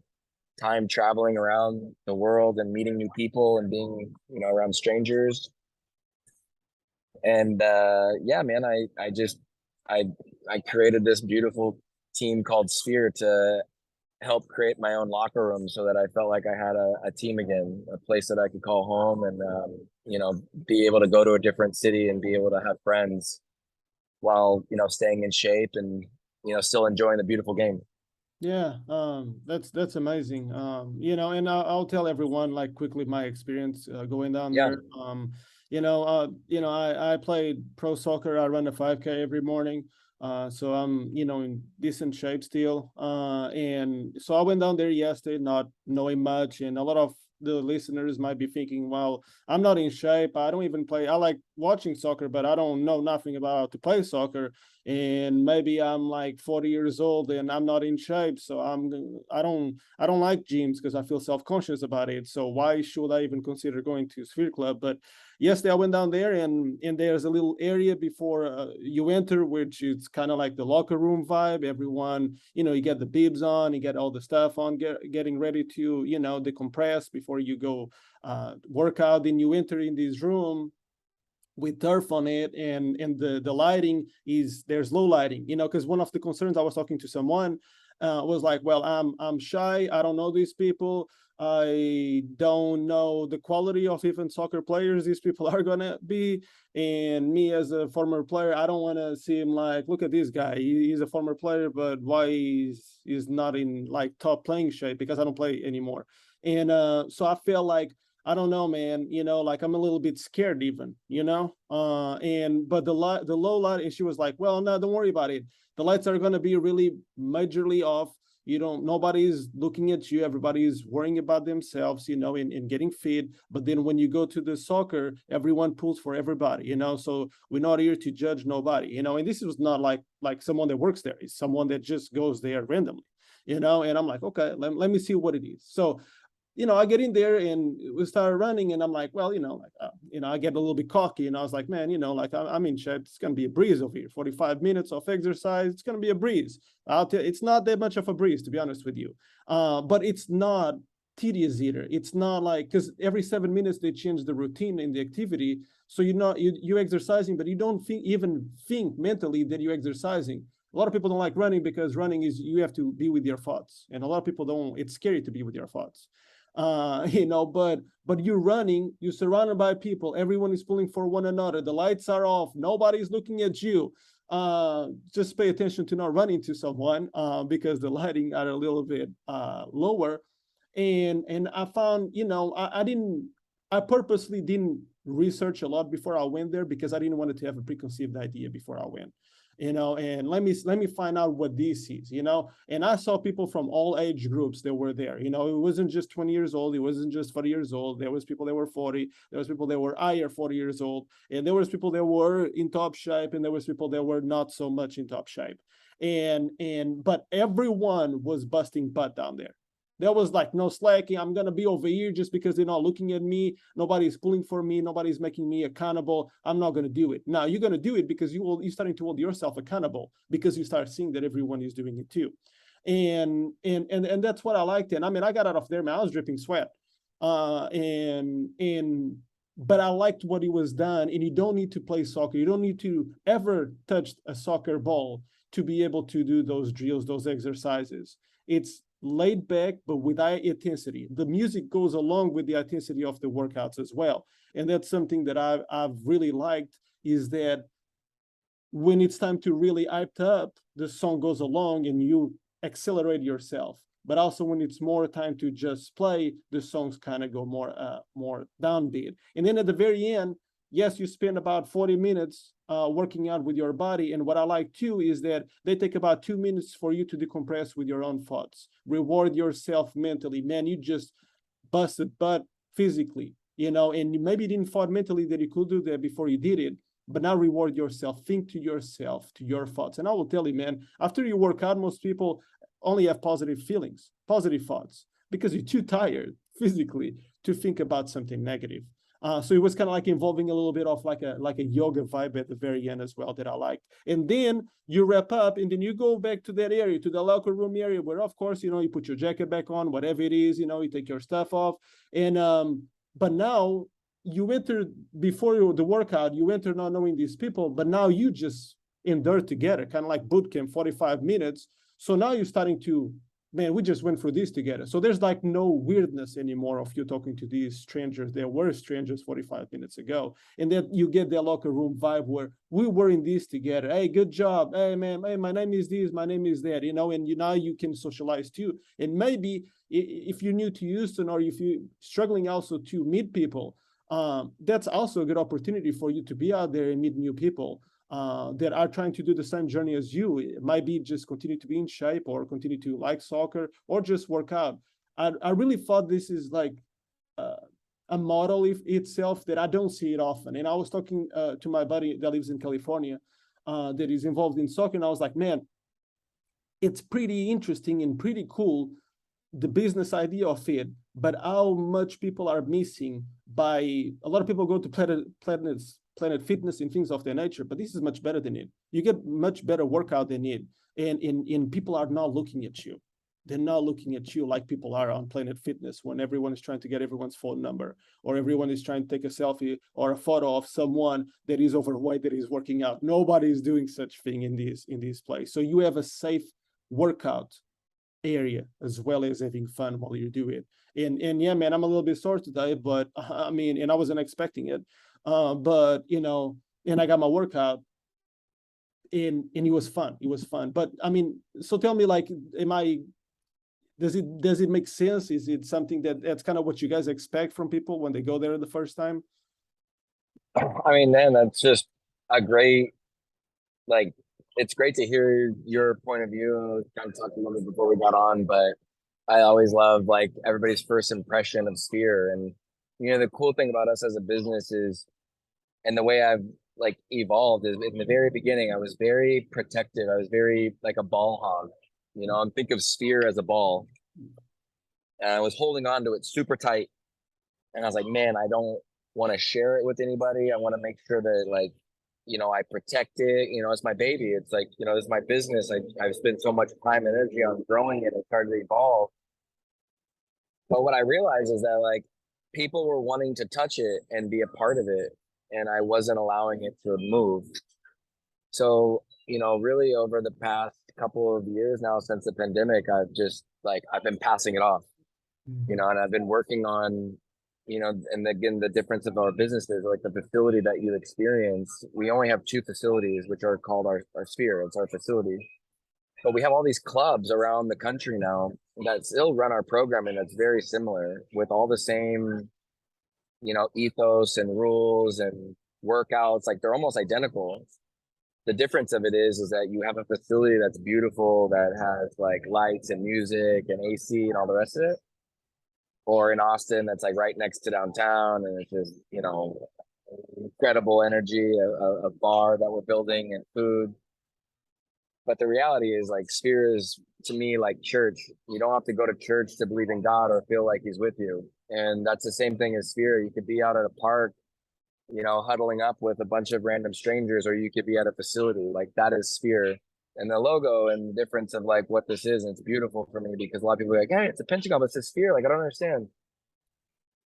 time traveling around the world and meeting new people and being, around strangers. And yeah, man, I created this beautiful team called Sphere to help create my own locker room so that I felt like I had a team again, a place that I could call home and, be able to go to a different city and be able to have friends while, staying in shape and, still enjoying the beautiful game. Yeah, that's amazing. And I'll tell everyone like quickly my experience going down there. I played pro soccer. I run a 5K every morning. So I'm, in decent shape still. And so I went down there yesterday, not knowing much, and a lot of the listeners might be thinking, well, I'm not in shape. I don't even play. I like watching soccer, but I don't know nothing about how to play soccer. And maybe I'm like 40 years old and I'm not in shape. So I don't like gyms because I feel self-conscious about it. So why should I even consider going to Sphere Club? But yesterday I went down there and there's a little area before you enter, which is kind of like the locker room vibe. Everyone, you get the bibs on, you get all the stuff on, getting ready to, decompress before you go work out. Then you enter in this room with turf on it, and the lighting there's low lighting, because one of the concerns I was talking to someone was like, well, I'm shy, I don't know these people, I don't know the quality of even soccer players these people are gonna be, and me as a former player, I don't want to seem like, look at this guy, he's a former player, but why he's not in like top playing shape, because I don't play anymore. And so I feel like, I don't know, man, like I'm a little bit scared even, but the low light, and she was like, well, no, don't worry about it. The lights are going to be really majorly off. Nobody's looking at you. Everybody's worrying about themselves, and getting fit. But then when you go to the soccer, everyone pulls for everybody, so we're not here to judge nobody, and this was not like someone that works there. It's someone that just goes there randomly, and I'm like, okay, let me see what it is. So I get in there and we start running, and I'm like, well, I get a little bit cocky, and I was like, man, I'm in shape. It's gonna be a breeze over here. 45 minutes of exercise, it's gonna be a breeze. I'll tell you, it's not that much of a breeze, to be honest with you. But it's not tedious either. It's not like, because every 7 minutes they change the routine and the activity, so you're exercising, but you don't even think mentally that you're exercising. A lot of people don't like running because running is, you have to be with your thoughts, and a lot of people don't. It's scary to be with your thoughts. But you're running, you're surrounded by people, everyone is pulling for one another, the lights are off, nobody's looking at you. Just pay attention to not run into someone, because the lighting are a little bit lower. And I found, I purposely didn't research a lot before I went there, because I didn't want to have a preconceived idea before I went. And let me find out what this is, and I saw people from all age groups that were there. It wasn't just 20 years old, it wasn't just 40 years old. There was people that were 40, there was people that were higher 40 years old, and there was people that were in top shape, and there was people that were not so much in top shape. But everyone was busting butt down there. There was like no slacking. I'm going to be over here just because they're not looking at me. Nobody's pulling for me. Nobody's making me accountable. I'm not going to do it. Now you're going to do it because you're starting to hold yourself accountable, because you start seeing that everyone is doing it too. And that's what I liked. And I mean, I got out of there, man, I was dripping sweat. But I liked what it was done. And you don't need to play soccer. You don't need to ever touch a soccer ball to be able to do those drills, those exercises. It's laid back, but with high intensity. The music goes along with the intensity of the workouts as well. And that's something that I've really liked, is that when it's time to really hype up, the song goes along and you accelerate yourself. But also when it's more time to just play, the songs kind of go more downbeat. And then at the very end, yes, you spend about 40 minutes working out with your body. And what I like too is that they take about 2 minutes for you to decompress with your own thoughts. Reward yourself mentally. Man, you just busted butt physically, and maybe you didn't thought mentally that you could do that before you did it. But now reward yourself. Think to yourself, to your thoughts. And I will tell you, man, after you work out, most people only have positive feelings, positive thoughts, because you're too tired physically to think about something negative. So it was kind of like involving a little bit of like a yoga vibe at the very end as well that I liked. And then you wrap up, and then you go back to that area, to the locker room area, where of course, you put your jacket back on, whatever it is, you take your stuff off. And but now you enter, before the workout, you enter not knowing these people, but now you just endure together, kind of like boot camp, 45 minutes. So now you're starting to, man, we just went through this together. So there's like no weirdness anymore of you talking to these strangers. There were strangers 45 minutes ago. And then you get the locker room vibe where we were in this together. Hey, good job. Hey, man, hey, my name is this, my name is that, and now you can socialize too. And maybe if you're new to Houston, or if you're struggling also to meet people, that's also a good opportunity for you to be out there and meet new people that are trying to do the same journey as you. It might be just continue to be in shape, or continue to like soccer, or just work out. I really thought this is like a model itself that I don't see it often. And I was talking to my buddy that lives in California that is involved in soccer, and I was like, man, it's pretty interesting and pretty cool, the business idea of it, but how much people are missing by, a lot of people go to Planet Fitness and things of that nature, but this is much better than it. You get much better workout than it, and people are not looking at you. They're not looking at you like people are on Planet Fitness, when everyone is trying to get everyone's phone number, or everyone is trying to take a selfie or a photo of someone that is overweight that is working out. Nobody is doing such thing in this place. So you have a safe workout area as well as having fun while you do it. And yeah, man, I'm a little bit sore today, but I mean, and I wasn't expecting it. But and I got my workout, and it was fun. It was fun. But I mean, so tell me, like, does it make sense? Is it something that's kind of what you guys expect from people when they go there the first time? I mean, man, that's just a great, like, it's great to hear your point of view. Kind of talked a little bit before we got on, but I always love like everybody's first impression of Sphere. And the cool thing about us as a business is, and the way I've like evolved is in the very beginning, I was very protective. I was very like a ball hog. I'm think of Sphere as a ball, and I was holding on to it super tight. And I was like, man, I don't want to share it with anybody. I want to make sure that like, I protect it. It's my baby. It's like, it's my business. I've spent so much time and energy on growing it and started to evolve. But what I realized is that like people were wanting to touch it and be a part of it, and I wasn't allowing it to move. So, really over the past couple of years now since the pandemic, I've been passing it off, and I've been working on, and again, the difference of our businesses, like the facility that you experience, we only have two facilities, which are called our Sphere. It's our facility. But we have all these clubs around the country now that still run our programming that's very similar with all the same, ethos and rules and workouts. Like they're almost identical. The difference of it is that you have a facility that's beautiful that has like lights and music and AC and all the rest of it. Or in Austin, that's like right next to downtown, and it's just, incredible energy, a bar that we're building and food. But the reality is like Sphere is to me like church. You don't have to go to church to believe in God or feel like he's with you. And that's the same thing as Sphere. You could be out at a park, huddling up with a bunch of random strangers, or you could be at a facility. Like that is Sphere. And the logo and the difference of like what this is, and it's beautiful for me because a lot of people are like, hey, it's a pentagon, but it's a sphere. Like I don't understand.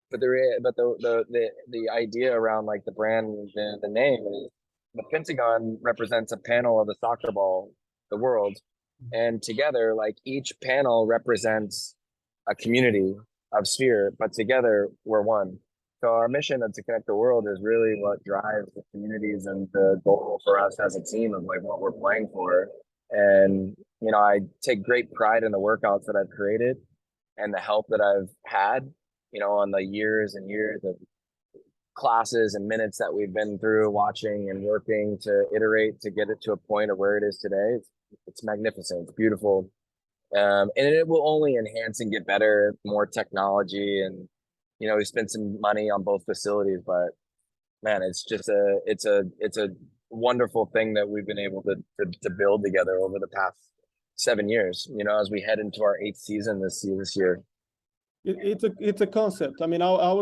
But the idea around like the brand, the name is the pentagon represents a panel of the soccer ball, the world, and together like each panel represents a community of Sphere, but together we're one. So our mission to connect the world is really what drives the communities and the goal for us as a team of like what we're playing for. And I take great pride in the workouts that I've created and the help that I've had, on the years and years of classes and minutes that we've been through watching and working to iterate to get it to a point of where it is today. It's magnificent. It's beautiful. And it will only enhance and get better, more technology, and we spent some money on both facilities, but man, it's just it's a wonderful thing that we've been able to build together over the past 7 years, as we head into our 8th season this year. It's a concept. I mean, I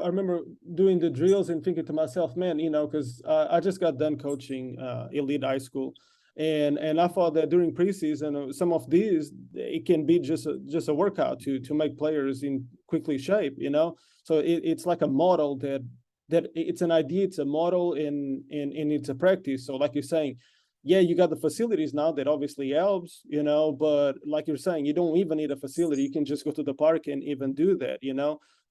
remember doing the drills and thinking to myself, man, because I just got done coaching elite high school, and I thought that during preseason, some of these it can be just a workout to make players in quickly shape, So it's like a model that it's an idea, it's a model, and it's a practice. So like you're saying, yeah, you got the facilities now that obviously helps, but like you're saying, you don't even need a facility. You can just go to the park and even do that,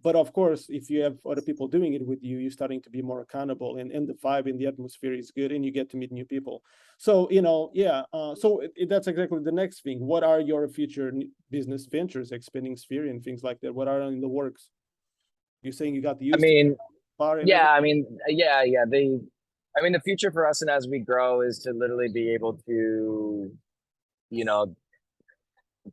But of course, if you have other people doing it with you, you're starting to be more accountable, and the vibe in the atmosphere is good, and you get to meet new people. So, that's exactly the next thing. What are your future business ventures, expanding Sphere and things like that? What are in the works? You're saying you got the bar and the future for us and as we grow is to literally be able to,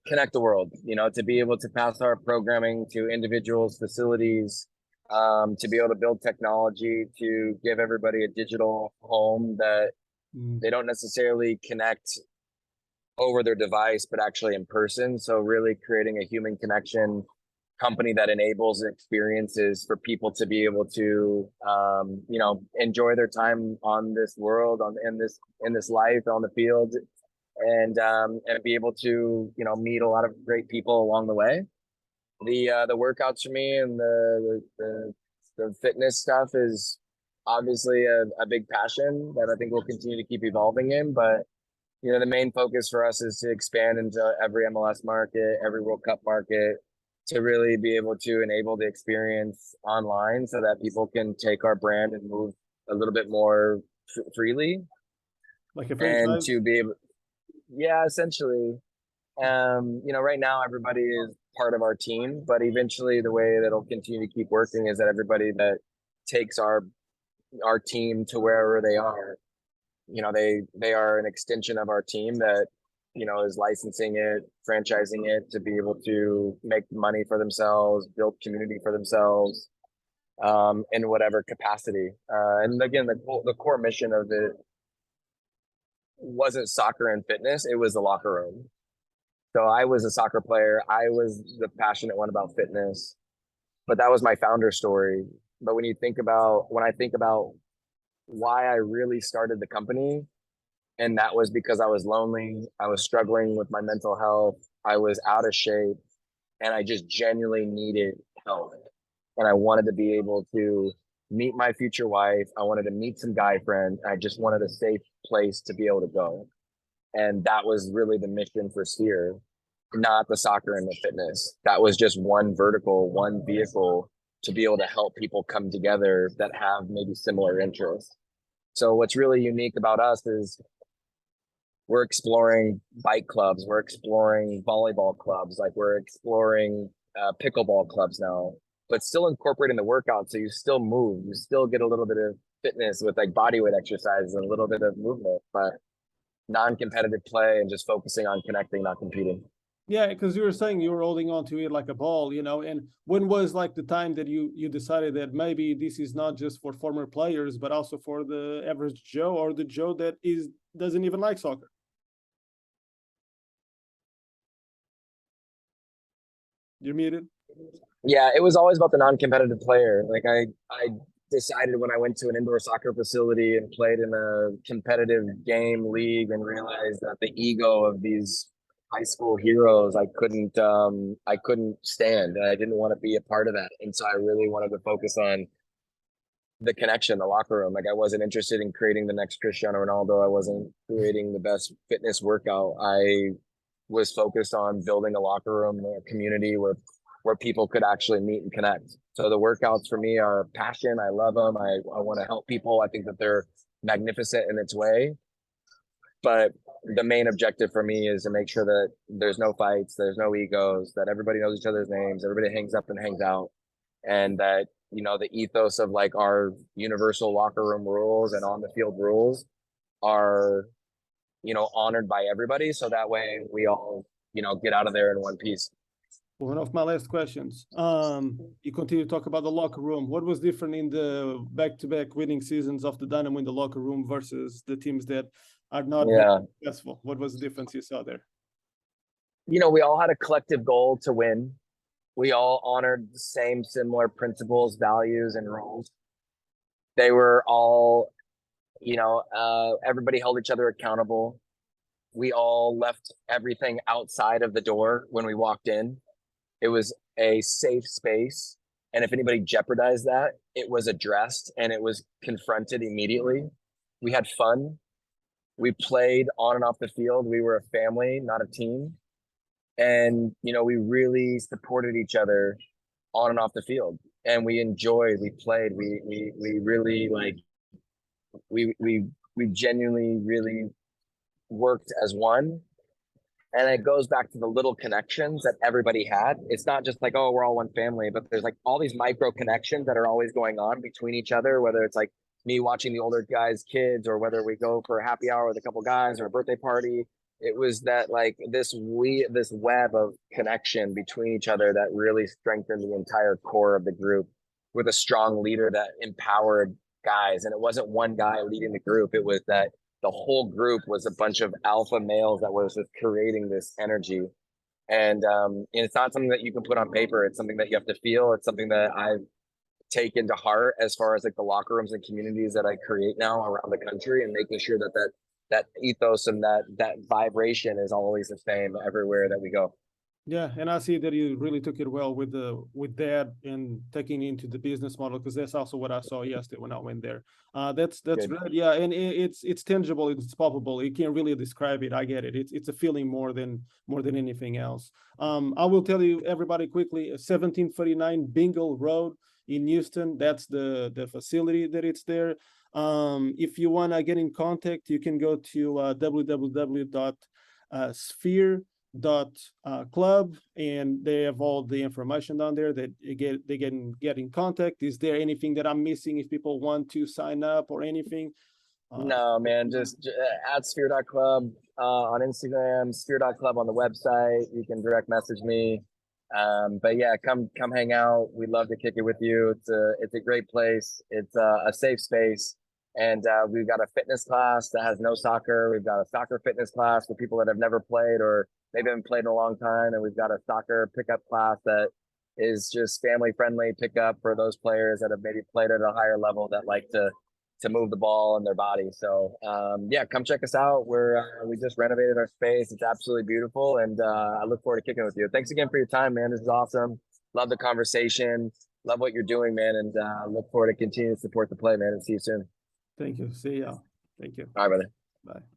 connect the world, to be able to pass our programming to individuals, facilities, to be able to build technology, to give everybody a digital home that they don't necessarily connect over their device, but actually in person. So really creating a human connection company that enables experiences for people to be able to, enjoy their time on this world, in this life, on the field, and be able to, meet a lot of great people along the way. The workouts for me and the fitness stuff is obviously a big passion that I think we'll continue to keep evolving in, but the main focus for us is to expand into every MLS market, every World Cup market, to really be able to enable the experience online so that people can take our brand and move a little bit more freely. Like a franchise? And to be able, yeah, essentially. Right now everybody is part of our team, but eventually the way that it'll continue to keep working is that everybody that takes our team to wherever they are they are an extension of our team that, is licensing it, franchising it to be able to make money for themselves, build community for themselves, in whatever capacity. And again, the core mission of it wasn't soccer and fitness; it was the locker room. So I was a soccer player. I was the passionate one about fitness, but that was my founder story. But when I think about why I really started the company, and that was because I was lonely, I was struggling with my mental health, I was out of shape, and I just genuinely needed help. And I wanted to be able to meet my future wife. I wanted to meet some guy friends. I just wanted a safe place to be able to go. And that was really the mission for Sphere, not the soccer and the fitness. That was just one vertical, one vehicle to be able to help people come together that have maybe similar interests. So what's really unique about us is we're exploring bike clubs, we're exploring volleyball clubs, like we're exploring pickleball clubs now, but still incorporating the workout. So you still move, you still get a little bit of fitness with like body weight exercises and a little bit of movement, but non-competitive play and just focusing on connecting, not competing. Yeah, because you were saying you were holding on to it like a ball, and when was like the time that you decided that maybe this is not just for former players, but also for the average Joe or the Joe that doesn't even like soccer? You're muted. Yeah, it was always about the non-competitive player. Like I decided when I went to an indoor soccer facility and played in a competitive game league and realized that the ego of these high school heroes I couldn't stand. I didn't want to be a part of that. And so I really wanted to focus on the connection, the locker room. Like I wasn't interested in creating the next Cristiano Ronaldo. I wasn't creating the best fitness workout. I was focused on building a locker room, a community where people could actually meet and connect. So the workouts for me are passion. I love them. I want to help people. I think that they're magnificent in its way. But the main objective for me is to make sure that there's no fights, there's no egos, that everybody knows each other's names, everybody hangs up and hangs out, and that the ethos of like our universal locker room rules and on the field rules are honored by everybody, so that way we all get out of there in one piece. One of my last questions. You continue to talk about the locker room. What was different in the back-to-back winning seasons of the Dynamo in the locker room versus the teams that are not very successful? What was the difference you saw there? We all had a collective goal to win. We all honored the same similar principles, values, and roles. They were all, everybody held each other accountable. We all left everything outside of the door when we walked in. It was a safe space. And if anybody jeopardized that, it was addressed and it was confronted immediately. We had fun. We played on and off the field. We were a family, not a team. And, we really supported each other on and off the field. And we enjoyed, we played, we really we genuinely really worked as one. And it goes back to the little connections that everybody had. It's not just like, oh, we're all one family, but there's like all these micro connections that are always going on between each other, whether it's like me watching the older guys' kids or whether we go for a happy hour with a couple guys or a birthday party. It was that like this web of connection between each other that really strengthened the entire core of the group with a strong leader that empowered guys. And it wasn't one guy leading the group. It was that the whole group was a bunch of alpha males that was just creating this energy. And it's not something that you can put on paper. It's something that you have to feel. It's something that I've taken to heart as far as like the locker rooms and communities that I create now around the country, and making sure that ethos and that vibration is always the same everywhere that we go. Yeah, and I see that you really took it well with that and taking into the business model, because that's also what I saw yesterday when I went there. That's good. Yeah, and it's tangible, it's palpable. You can't really describe it. I get it. It's a feeling more than anything else. I will tell you everybody quickly. 1739 Bingle Road in Houston. That's the facility that it's there. If you want to get in contact, you can go to www.sphere.club, and they have all the information down there that they can get in contact. Is there anything that I'm missing if people want to sign up or anything? No, man, just at sphere.club on Instagram, sphere.club on the website. You can direct message me. But yeah, come hang out. We'd love to kick it with you. It's a great place. It's a safe space. And we've got a fitness class that has no soccer. We've got a soccer fitness class for people that have never played or maybe haven't played in a long time. And we've got a soccer pickup class that is just family friendly pickup for those players that have maybe played at a higher level that like to move the ball in their body. So yeah, come check us out. We just renovated our space. It's absolutely beautiful. And I look forward to kicking with you. Thanks again for your time, man. This is awesome. Love the conversation. Love what you're doing, man. And look forward to continuing to support the play, man. And see you soon. Thank you. See ya. Thank you. All right, brother. Bye.